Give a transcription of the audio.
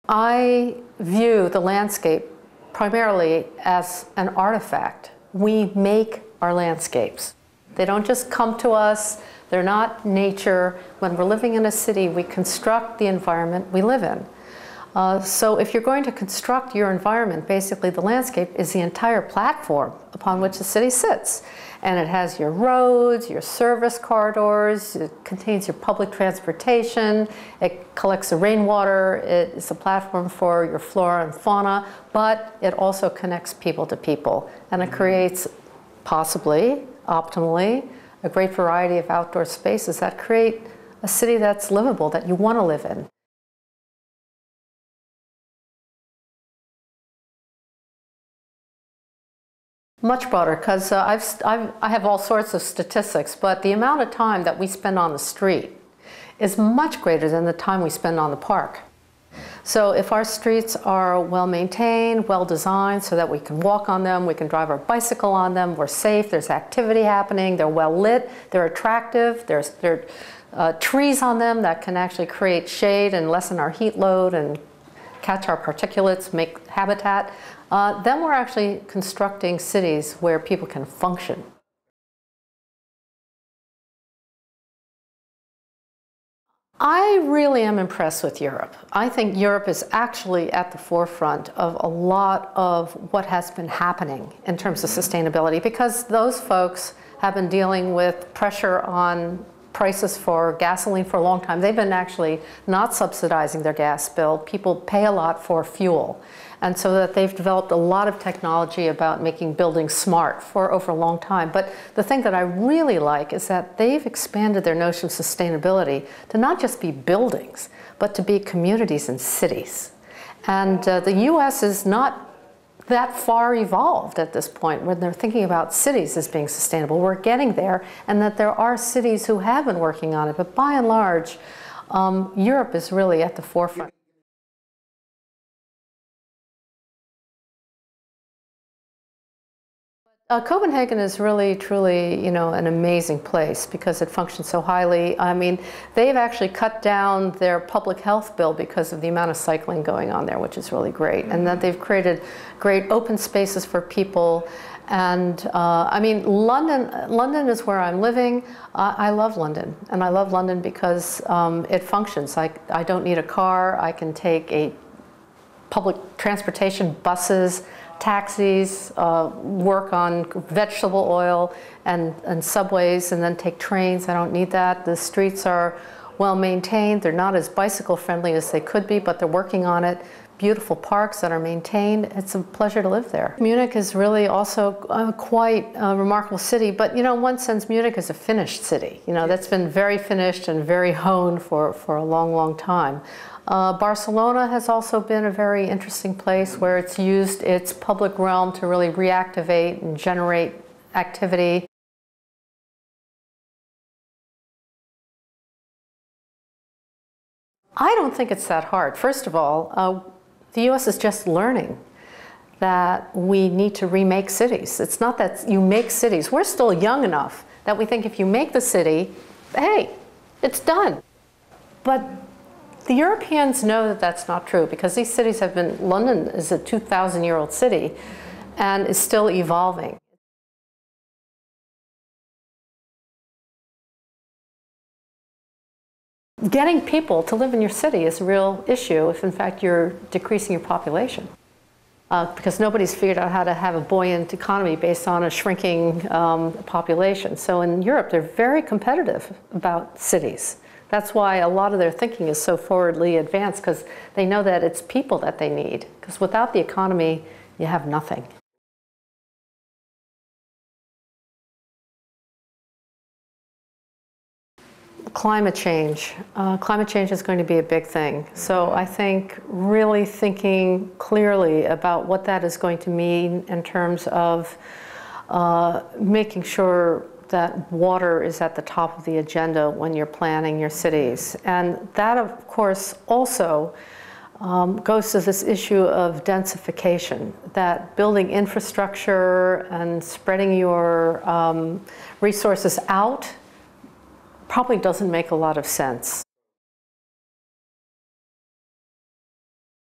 I view the landscape primarily as an artifact. We make our landscapes. They don't just come to us. They're not nature. When we're living in a city, we construct the environment we live in. So if you're going to construct your environment, basically the landscape is the entire platform upon which the city sits. And it has your roads, your service corridors, it contains your public transportation, it collects the rainwater, it is a platform for your flora and fauna, but it also connects people to people. And it creates, possibly, optimally, a great variety of outdoor spaces that create a city that's livable, that you want to live in. Much broader, because I have all sorts of statistics, but the amount of time that we spend on the street is much greater than the time we spend on the park. So if our streets are well maintained, well designed so that we can walk on them, we can drive our bicycle on them, we're safe, there's activity happening, they're well lit, they're attractive, there are trees on them that can actually create shade and lessen our heat load and catch our particulates, make habitat, then we're actually constructing cities where people can function. I really am impressed with Europe. I think Europe is actually at the forefront of a lot of what has been happening in terms of sustainability, because those folks have been dealing with pressure on prices for gasoline for a long time. They've been actually not subsidizing their gas bill. People pay a lot for fuel. And so that they've developed a lot of technology about making buildings smart for over a long time. But the thing that I really like is that they've expanded their notion of sustainability to not just be buildings, but to be communities and cities. And the US is not that far evolved at this point when they're thinking about cities as being sustainable. We're getting there, and that there are cities who have been working on it. But by and large, Europe is really at the forefront. Copenhagen is really, truly, an amazing place because it functions so highly. I mean, they've actually cut down their public health bill because of the amount of cycling going on there, which is really great. And that they've created great open spaces for people. And I mean, London is where I'm living. I love London, and I love London because it functions. I don't need a car. I can take a public transportation, buses, taxis, work on vegetable oil and subways, and then take trains. I don't need that. The streets are well maintained. They're not as bicycle friendly as they could be, but they're working on it. Beautiful parks that are maintained. It's a pleasure to live there. Munich is really also quite a remarkable city, but in one sense Munich is a finished city. That's been very finished and very honed for a long, long time. Barcelona has also been a very interesting place where it's used its public realm to really reactivate and generate activity. I don't think it's that hard. First of all, the US is just learning that we need to remake cities. It's not that you make cities. We're still young enough that we think if you make the city, hey, it's done. But the Europeans know that that's not true, because these cities have been, London is a 2,000-year-old city and is still evolving. Getting people to live in your city is a real issue if in fact you're decreasing your population. Because nobody's figured out how to have a buoyant economy based on a shrinking population. So in Europe, they're very competitive about cities. That's why a lot of their thinking is so forwardly advanced, because they know that it's people that they need. Because without the economy, you have nothing. Climate change. Climate change is going to be a big thing. So I think really thinking clearly about what that is going to mean in terms of making sure that water is at the top of the agenda when you're planning your cities. And that, of course, also goes to this issue of densification, that building infrastructure and spreading your resources out probably doesn't make a lot of sense.